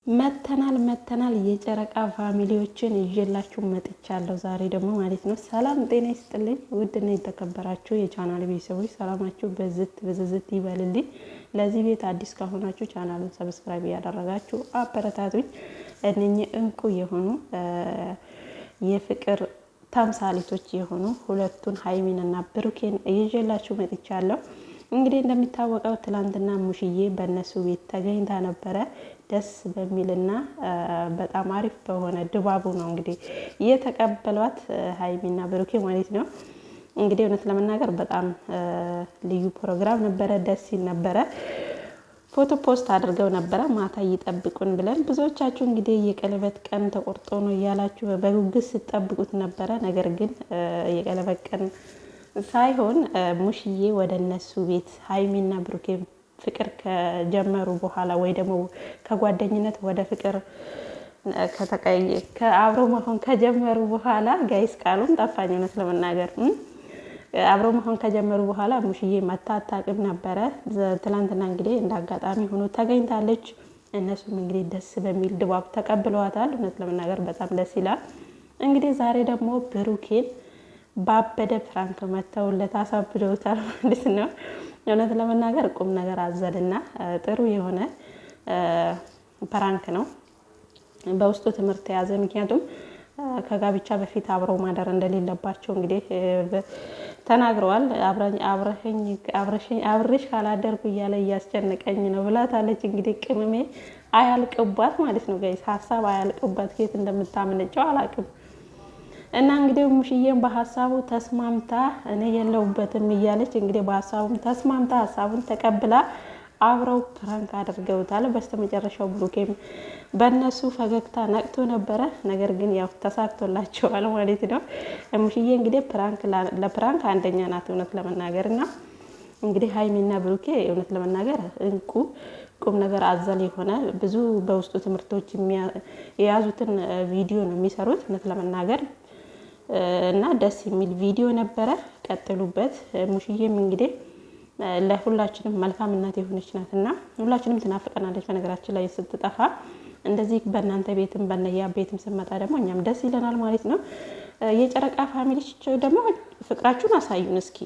መተናል የጨረቃ ፋሚሊዎችን ይዤላችሁ መጥቻለሁ። ዛሬ ደግሞ ማለት ነው። ሰላም ጤና ይስጥልኝ ውድና የተከበራችሁ የቻናል ቤተሰቦች ሰላማችሁ በዝዝት ይበልልኝ። ለዚህ ቤት አዲስ ከሆናችሁ ቻናሉን ሰብስክራይብ ያደረጋችሁ አበረታቱኝ። እነኚህ እንቁ የሆኑ የፍቅር ተምሳሌቶች የሆኑ ሁለቱን ሀይሚንና ብሩኬን ይዤላችሁ መጥቻለሁ። እንግዲህ እንደሚታወቀው ትላንትና ሙሽዬ በእነሱ ቤት ተገኝታ ነበረ። ደስ በሚልና በጣም አሪፍ በሆነ ድባቡ ነው እንግዲህ የተቀበሏት ሀይሚና ብሩኬ ማለት ነው። እንግዲህ እውነት ለመናገር በጣም ልዩ ፕሮግራም ነበረ፣ ደስ ሲል ነበረ። ፎቶ ፖስት አድርገው ነበረ ማታ ይጠብቁን ብለን። ብዙዎቻችሁ እንግዲህ የቀለበት ቀን ተቆርጦ ነው እያላችሁ በጉጉት ስትጠብቁት ነበረ። ነገር ግን የቀለበት ቀን ሳይሆን ሙሽዬ ወደ እነሱ ቤት ሀይሚና ብሩኬ ፍቅር ከጀመሩ በኋላ ወይ ደግሞ ከጓደኝነት ወደ ፍቅር ከአብሮ መሆን ከጀመሩ በኋላ ጋይስ ቃሉም ጠፋኝ እውነት ለመናገር አብሮ መሆን ከጀመሩ በኋላ ሙሽዬ መታ አታውቅም ነበረ። ትላንትና እንግዲህ እንደ አጋጣሚ ሆኖ ተገኝታለች። እነሱም እንግዲህ ደስ በሚል ድባብ ተቀብለዋታል። እውነት ለመናገር በጣም ደስ ይላል። እንግዲህ ዛሬ ደግሞ ብሩኬን ባበደ ፕራንክ መተውለት አሳብደውታል ማለት ነው። እውነት ለመናገር ቁም ነገር አዘልና ጥሩ የሆነ ፕራንክ ነው። በውስጡ ትምህርት የያዘ ምክንያቱም ከጋብቻ በፊት አብረው ማደር እንደሌለባቸው እንግዲህ ተናግረዋል። አብረሽ ካላደርኩ እያለ እያስጨነቀኝ ነው ብላታለች። እንግዲህ ቅመሜ አያልቅባት ማለት ነው ጋይስ፣ ሀሳብ አያልቅባት። ከየት እንደምታመነጨው አላቅም። እና እንግዲህ ሙሽዬም በሀሳቡ ተስማምታ እኔ የለውበትም እያለች እንግዲህ በሀሳቡም ተስማምታ ሀሳቡን ተቀብላ አብረው ፕራንክ አድርገውታል። በስተመጨረሻው ብሩኬም በእነሱ ፈገግታ ነቅቶ ነበረ። ነገር ግን ያው ተሳክቶላቸዋል ማለት ነው። ሙሽዬ እንግዲህ ለፕራንክ አንደኛ ናት እውነት ለመናገር እና እንግዲህ ሀይሚና ብሩኬ እውነት ለመናገር እንቁ ቁም ነገር አዘል የሆነ ብዙ በውስጡ ትምህርቶች የያዙትን ቪዲዮ ነው የሚሰሩት እውነት ለመናገር እና ደስ የሚል ቪዲዮ ነበረ። ቀጥሉበት። ሙሽዬም እንግዲህ ለሁላችንም መልካምነት የሆነች ናት እና ሁላችንም ትናፍቀናለች። በነገራችን ላይ ስትጠፋ እንደዚህ በእናንተ ቤትም በነያ ቤትም ስመጣ ደግሞ እኛም ደስ ይለናል ማለት ነው። የጨረቃ ፋሚሊዎች ደግሞ ፍቅራችሁን አሳዩን እስኪ።